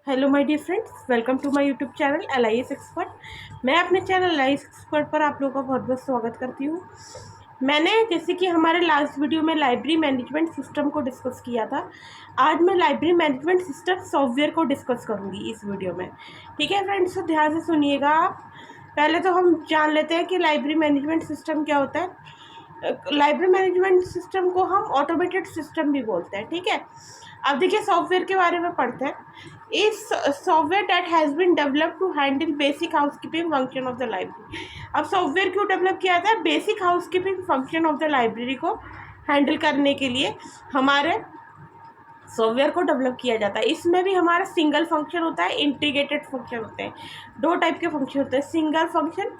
Hello my dear friends, welcome to my YouTube channel LIS expert. मैं अपने channel LIS expert पर आप लोगों का बहुत बहुत स्वागत करती हूँ। मैंने जैसे कि हमारे लास्ट वीडियो में लाइब्रेरी मैनेजमेंट सिस्टम को डिस्कस किया था, आज मैं लाइब्रेरी मैनेजमेंट सिस्टम सॉफ्टवेयर को डिस्कस करूँगी इस वीडियो में। ठीक है फ्रेंड्स, तो ध्यान से सुनिएगा आप। पहले तो हम जान लेते हैं कि लाइब्रेरी मैनेजमेंट सिस्टम क्या होता है। लाइब्रेरी मैनेजमेंट सिस्टम को हम ऑटोमेटेड सिस्टम भी बोलते हैं। ठीक है, अब देखिए सॉफ्टवेयर के बारे में पढ़ते हैं। इस software that has been develop to handle basic housekeeping function of the library. अब सॉफ्टवेयर क्यों डेवलप किया था? Basic housekeeping function of the library को हैंडल करने के लिए हमारे सॉफ्टवेयर को डेवलप किया जाता है। इसमें भी हमारा सिंगल फंक्शन होता है, इंटीग्रेटेड फंक्शन होते हैं। दो टाइप के फंक्शन होते हैं, single function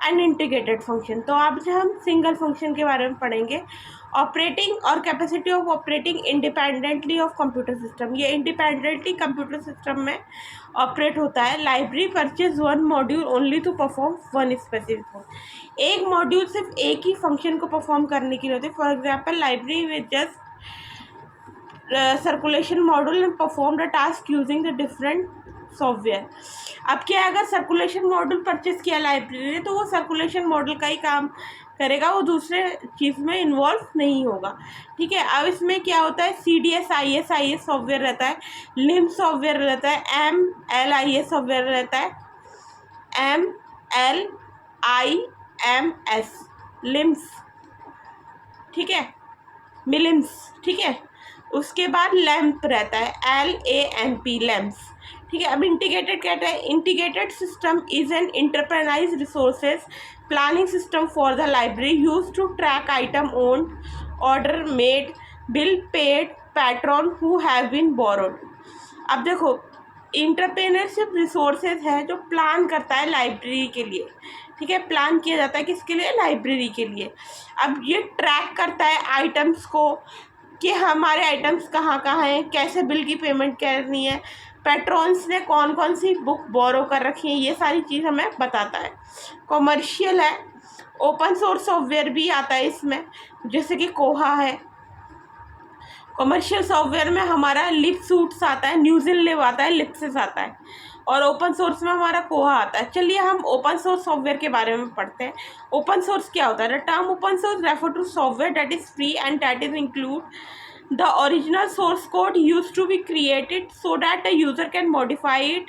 and integrated function. तो आज हम सिंगल फंक्शन के बारे में पढ़ेंगे। ऑपरेटिंग और capacity of operating independently of computer system. ये इंडिपेंडेंटली कंप्यूटर सिस्टम में ऑपरेट होता है। Library purchase one module only to perform one specific function. एक मॉड्यूल सिर्फ एक ही फंक्शन को परफॉर्म करने के लिए होते हैं। For example, library with just circulation module and perform the task using the different software. अब क्या है, अगर सर्कुलेशन मॉड्यूल परचेज किया लाइब्रेरी ने तो वो सर्कुलेशन मॉड्यूल का ही काम करेगा, वो दूसरे चीज़ में इन्वॉल्व नहीं होगा। ठीक है, अब इसमें क्या होता है, CDS IS सॉफ्टवेयर रहता है, लिम्स सॉफ्टवेयर रहता है, MLIS सॉफ्टवेयर रहता है, MLIMS लिम्स। ठीक है, मिलिम्स। ठीक है, उसके बाद लैम्प रहता है, LAMP लैम्प्स। ठीक है, अब इंटीग्रेटेड कहते हैं, integrated system is an enterprise resources planning system for the library use to track item owned, order made, bill paid, patron who have been borrowed. अब देखो, इंटरप्रेन्योरशिप रिसोर्सेज है जो प्लान करता है लाइब्रेरी के लिए। ठीक है, प्लान किया जाता है किसके लिए? लाइब्रेरी के लिए। अब ये ट्रैक करता है आइटम्स को कि हमारे आइटम्स कहाँ कहाँ हैं, कैसे बिल की पेमेंट करनी है, पैट्रॉन्स ने कौन कौन सी बुक बोरो कर रखी है, ये सारी चीज़ हमें बताता है। कॉमर्शियल है, ओपन सोर्स सॉफ्टवेयर भी आता है इसमें, जैसे कि कोहा है। कमर्शियल सॉफ्टवेयर में हमारा लिप सूट्स आता है, न्यूज़िल लिव आता है, लिप्सिस आता है, और ओपन सोर्स में हमारा कोहा आता है। चलिए हम ओपन सोर्स सॉफ्टवेयर के बारे में पढ़ते हैं। ओपन सोर्स क्या होता है? The term open source refer to software that is free and that is include the original source code used to be created so that the user can modify it,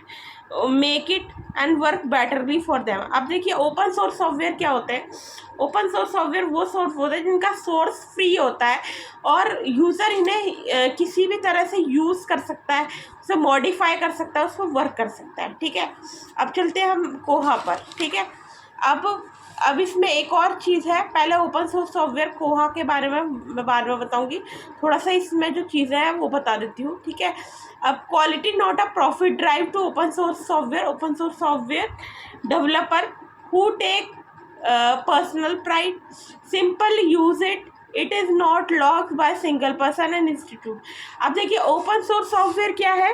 make it and work betterly for them। अब देखिए open source software क्या होते हैं? Open source software वो source होता है जिनका source free होता है और यूज़र इन्हें किसी भी तरह से यूज़ कर सकता है, उसे मॉडिफाई कर सकता है, उसको वर्क कर सकता है। ठीक है, अब चलते हैं हम कोहा पर। ठीक है, अब इसमें एक और चीज़ है। पहले ओपन सोर्स सॉफ्टवेयर कोहा के बारे में मैं बाद में बताऊंगी, थोड़ा सा इसमें जो चीज़ें हैं वो बता देती हूँ। ठीक है, अब quality not a profit drive to open source software. Open source software developer who take personal pride, simple use it is not locked by single person and institute. अब देखिए ओपन सोर्स सॉफ्टवेयर क्या है,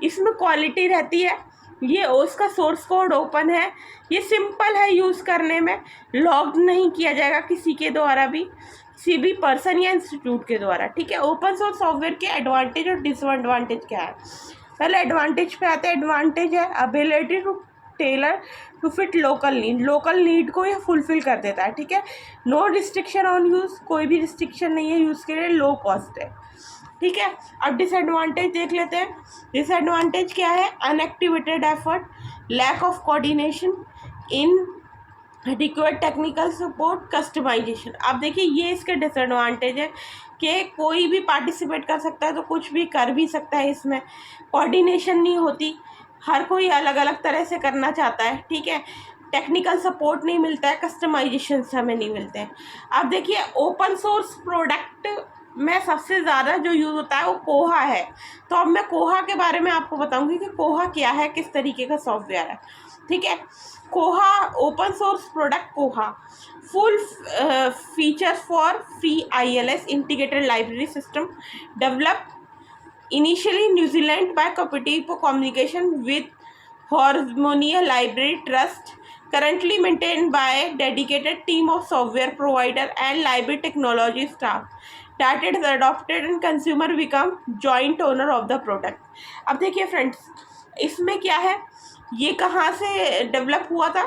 इसमें quality रहती है, ये उसका source code open है, ये सिंपल है यूज़ करने में, लॉक्ड नहीं किया जाएगा किसी के द्वारा भी, किसी भी पर्सन या इंस्टीट्यूट के द्वारा। ठीक है, ओपन सोर्स सॉफ्टवेयर के एडवांटेज और डिसएडवांटेज क्या है? पहले एडवांटेज पे आते हैं। एडवांटेज है ability to tailor to fit local need. Local need को ये फुलफिल कर देता है। ठीक है, नो रिस्ट्रिक्शन ऑन यूज़, कोई भी रिस्ट्रिक्शन नहीं है यूज़ के लिए, लो कॉस्ट है। ठीक है, अब डिसएडवांटेज देख लेते हैं। डिसएडवांटेज क्या है? Unactivated effort, lack of coordination, inadequate technical support, customization. अब देखिए ये इसके डिसएडवांटेज है कि कोई भी पार्टिसिपेट कर सकता है तो कुछ भी कर भी सकता है, इसमें कोऑर्डिनेशन नहीं होती, हर कोई अलग अलग तरह से करना चाहता है। ठीक है, टेक्निकल सपोर्ट नहीं मिलता है, कस्टमाइजेशन हमें नहीं मिलते हैं। अब देखिए ओपन सोर्स प्रोडक्ट में सबसे ज़्यादा जो यूज़ होता है वो कोहा है। तो अब मैं कोहा के बारे में आपको बताऊंगी कि कोहा क्या है, किस तरीके का सॉफ्टवेयर है। ठीक है, कोहा ओपन सोर्स प्रोडक्ट कोहा full features for free ILS integrated library system develop initially in New Zealand by Cooperative Communication with Harmonia Library Trust, currently maintained by a dedicated team of software provider and library technology staff that is adopted and consumer become joint owner of the product। अब देखिए friends, इसमें क्या है, ये कहाँ से develop हुआ था,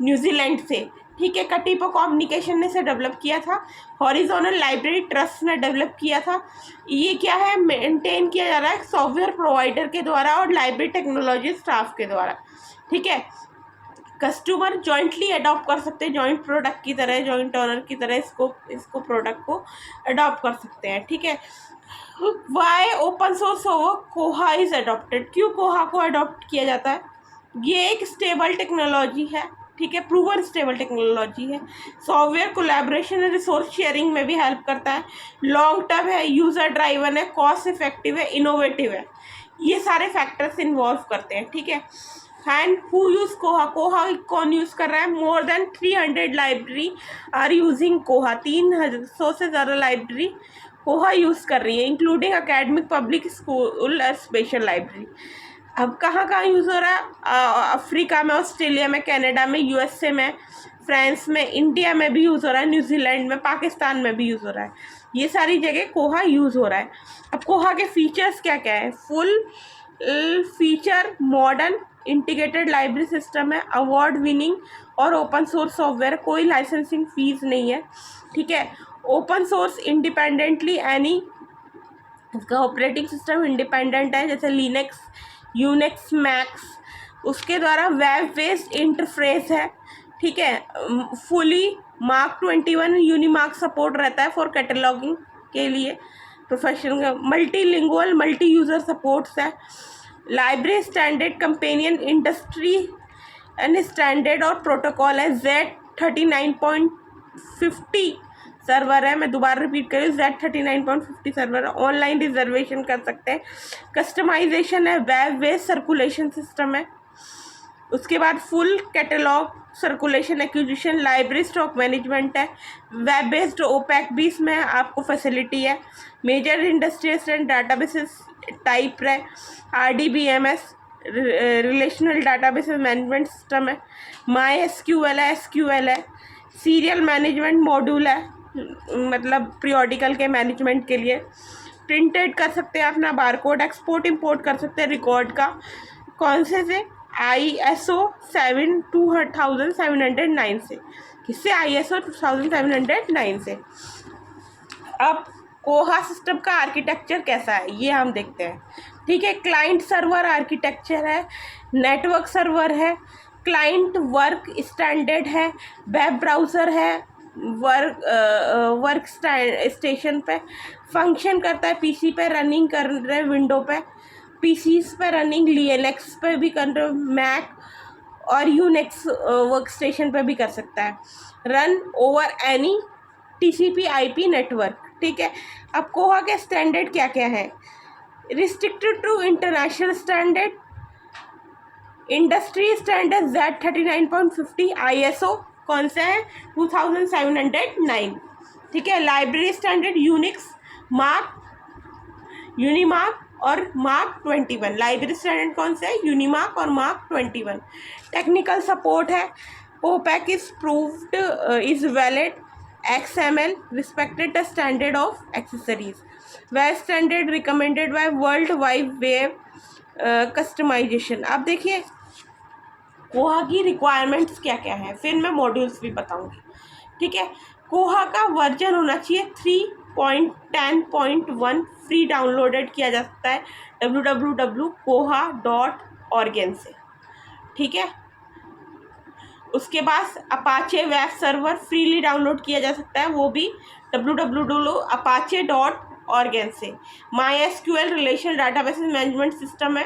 न्यूजीलैंड से, ठीक है। कटिपो कम्युनिकेशन ने इसे डेवलप किया था, हॉरिजॉनल लाइब्रेरी ट्रस्ट ने डेवलप किया था। ये क्या है, मेंटेन किया जा रहा है सॉफ्टवेयर प्रोवाइडर के द्वारा और लाइब्रेरी टेक्नोलॉजी स्टाफ के द्वारा, ठीक है। कस्टमर जॉइंटली अडॉप्ट कर सकते हैं, जॉइंट प्रोडक्ट की तरह, जॉइंट ओनर की तरह इसको प्रोडक्ट को अडॉप्ट कर सकते हैं, ठीक है। वाई ओपन सोर्स ओवर कोहा इज अडॉप्टेड, क्यों कोहा को अडॉप्ट किया जाता है, ये एक स्टेबल टेक्नोलॉजी है, ठीक है, प्रूवन स्टेबल टेक्नोलॉजी है, सॉफ्टवेयर कोलैबोरेशन और रिसोर्स शेयरिंग में भी हेल्प करता है, लॉन्ग टर्म है, यूज़र ड्राइवन है, कॉस्ट इफेक्टिव है, इनोवेटिव है, ये सारे फैक्टर्स इन्वॉल्व करते हैं, ठीक है। एंड हु यूज कोहा, कोहा कौन यूज़ कर रहा है, more than 300 library are using Koha, 300 से ज़्यादा लाइब्रेरी कोहा यूज़ कर रही है, इंक्लूडिंग अकेडमिक, पब्लिक स्कूल और स्पेशल लाइब्रेरी। अब कहाँ कहाँ यूज़ हो रहा है, अफ्रीका में, ऑस्ट्रेलिया में, कनाडा में, यूएसए में, फ्रांस में, इंडिया में भी यूज़ हो रहा है, न्यूजीलैंड में, पाकिस्तान में भी यूज़ हो रहा है, ये सारी जगह कोहा यूज़ हो रहा है। अब कोहा के फीचर्स क्या क्या है, full feature modern integrated library system है, अवार्ड विनिंग और ओपन सोर्स सॉफ्टवेयर, कोई लाइसेंसिंग फीस नहीं है, ठीक है। ओपन सोर्स इंडिपेंडेंटली एनी, इसका ऑपरेटिंग सिस्टम इंडिपेंडेंट है, जैसे लिनक्स, यूनिक्स, मैक्स, उसके द्वारा वेब बेस्ड इंटरफेस है, ठीक है। फुली मार्क 21 यूनिमार्क सपोर्ट रहता है फॉर कैटलॉगिंग के लिए, professional, multilingual, multi user supports है, library standard companion industry and standard और प्रोटोकॉल है, Z39.50 सर्वर है, मैं दोबारा रिपीट करूँ, Z39.50 सर्वर है, ऑनलाइन रिजर्वेशन कर सकते हैं, कस्टमाइजेशन है, वेब बेस्ड सर्कुलेशन सिस्टम है, उसके बाद full catalogue circulation, acquisition, library stock management है, वेब बेस्ड ओपैक भी इसमें आपको फैसिलिटी है, major industries and databases type है, RDBMS relational database management system है, MySQL है, SQL है, सीरियल मैनेजमेंट मॉड्यूल है, मतलब पीरियोडिकल के मैनेजमेंट के लिए, प्रिंटेड कर सकते हैं अपना बारकोड, एक्सपोर्ट इंपोर्ट कर सकते हैं रिकॉर्ड का, कौन से ISO 2709 से, किससे, ISO 2709 से। अब कोहा सिस्टम का आर्किटेक्चर कैसा है ये हम देखते हैं, ठीक है। क्लाइंट सर्वर आर्किटेक्चर है, नेटवर्क सर्वर है, क्लाइंट वर्क स्टैंडर्ड है, वेब ब्राउज़र है, वर्क स्टेशन पे फंक्शन करता है, पीसी पे रनिंग कर रहे, विंडो पे, पीसीस पे रनिंग, लिनक्स पे भी कर रहे, मैक और यूनिक्स वर्क स्टेशन पे भी कर सकता है, run over any TCP/IP network, ठीक है। अब कोहा के स्टैंडर्ड क्या क्या है, restricted to international standard, industry standard Z39.50, ISO कौन सा है 2709, ठीक है। Library standard Unix, MARC, UNIMARC और मार्क 21, लाइब्रेरी स्टैंडर्ड कौन सा है, यूनिमार्क और मार्क 21। टेक्निकल सपोर्ट है, OPAC is proved is valid, XML respected the standard of accessories, web standard recommended by World Wide Web customization। अब देखिए कोहा की रिक्वायरमेंट्स क्या क्या है, फिर मैं मॉड्यूल्स भी बताऊंगी, ठीक है। कोहा का वर्जन होना चाहिए 3.10.1, फ्री डाउनलोडेड किया जा सकता है www.koha.org से, ठीक है। उसके बाद Apache web server freely download किया जा सकता है, वो भी www.apache.org से। MySQL relational database management system है,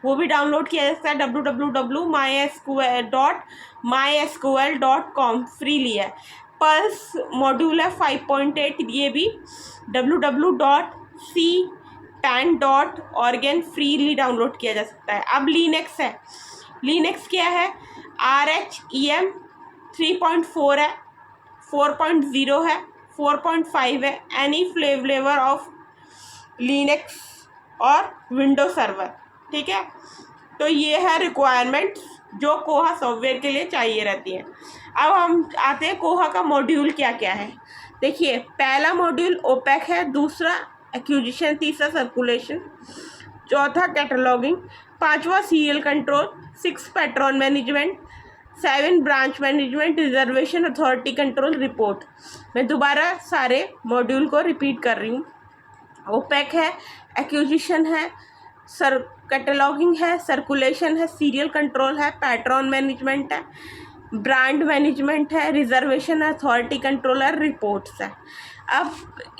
वो भी डाउनलोड किया जा सकता है www.mysql.com, फ्रीली है। पल्स मॉड्यूल है 5.8, ये भी www.cpan.org फ्रीली डाउनलोड किया जा सकता है। अब लिनक्स है, लिनक्स क्या है, RHEM 3.4 है, 4.0 है, 4.5 है, एनी फ्लेवर ऑफ लिनक्स और विंडो सर्वर, ठीक है। तो ये है रिक्वायरमेंट जो कोहा सॉफ्टवेयर के लिए चाहिए रहती है। अब हम आते हैं कोहा का मॉड्यूल क्या क्या है। देखिए पहला मॉड्यूल ओपैक है, दूसरा एक्विजिशन, तीसरा सर्कुलेशन, चौथा कैटलॉगिंग, पांचवा serial control, 6 patron management, 7 branch management, reservation authority control, report. मैं दोबारा सारे मॉड्यूल को रिपीट कर रही हूँ। ओपेक है, एक्विजिशन है, कैटलॉगिंग है, सर्कुलेशन है, सीरियल कंट्रोल है, पैट्रन मैनेजमेंट है, ब्रांड मैनेजमेंट है, रिजर्वेशन अथॉरिटी कंट्रोलर, रिपोर्ट्स है। अब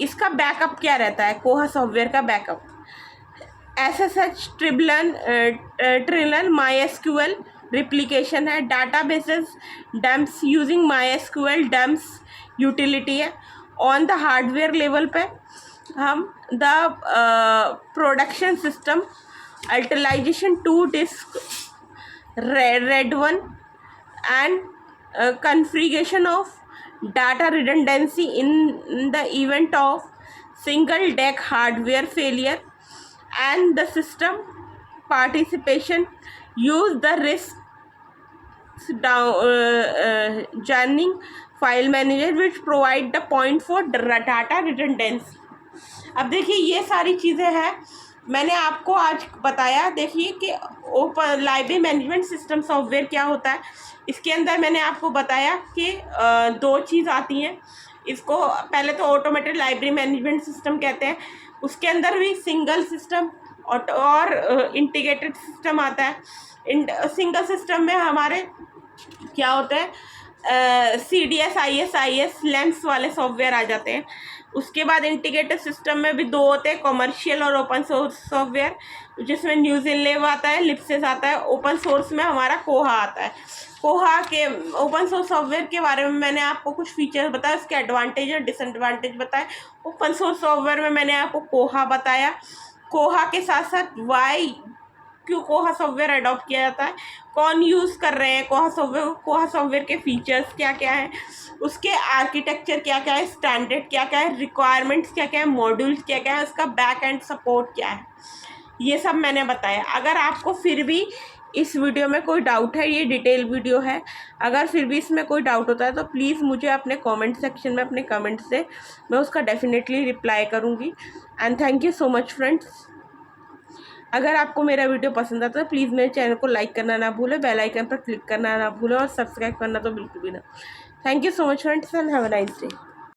इसका बैकअप क्या रहता है? कोहा सॉफ्टवेयर का बैकअप SSH, ट्रिलन, MySQL रिप्लिकेशन है, databases, dumps using MySQL dumps utility है। ऑन द हार्डवेयर लेवल पे हम the production system, utilization 2 disk, RAID one and configuration of data redundancy in the event of single deck hardware failure, and the system participation use the risk joining file manager which provide the point for data redundancy। अब देखिए ये सारी चीज़ें हैं मैंने आपको आज बताया। देखिए कि open library management system software क्या होता है। इसके अंदर मैंने आपको बताया कि 2 चीज़ आती हैं। इसको पहले तो ऑटोमेटेड लाइब्रेरी मैनेजमेंट सिस्टम कहते हैं, उसके अंदर भी सिंगल सिस्टम और इंटीग्रेटेड सिस्टम आता है। सिंगल सिस्टम में हमारे क्या होते हैं, CDS, IS लेंस वाले सॉफ्टवेयर आ जाते हैं। उसके बाद इंटीग्रेटेड सिस्टम में भी 2 होते हैं, कमर्शियल और ओपन सोर्स सॉफ्टवेयर, जिसमें न्यूज़िलैंड आता है, लिप्सिस आता है। ओपन सोर्स में हमारा कोहा आता है। कोहा के ओपन सोर्स सॉफ्टवेयर के बारे में मैंने आपको कुछ फीचर्स बताया, उसके एडवांटेज और डिसएडवांटेज बताए। ओपन सोर्स सॉफ्टवेयर में मैंने आपको कोहा बताया। कोहा के साथ साथ क्यों कोहा सॉफ्टवेयर अडॉप्ट किया जाता है, कौन यूज़ कर रहे हैं कोहा सॉफ्टवेयर के फीचर्स क्या क्या हैं, उसके आर्किटेक्चर क्या क्या है, स्टैंडर्ड क्या क्या है, रिक्वायरमेंट्स क्या क्या है, मॉड्यूल्स क्या क्या है, उसका बैक एंड सपोर्ट क्या है, ये सब मैंने बताया। अगर आपको फिर भी इस वीडियो में कोई डाउट है, ये डिटेल वीडियो है, अगर फिर भी इसमें कोई डाउट होता है तो प्लीज़ मुझे अपने कमेंट सेक्शन में अपने कमेंट से मैं उसका डेफिनेटली रिप्लाई करूँगी। And thank you so much friends. अगर आपको मेरा वीडियो पसंद आता है तो प्लीज़ मेरे चैनल को लाइक करना ना भूलें, बेल आइकन पर क्लिक करना ना भूलें और सब्सक्राइब करना तो बिल्कुल भी ना। Thank you so much friends and have a nice day.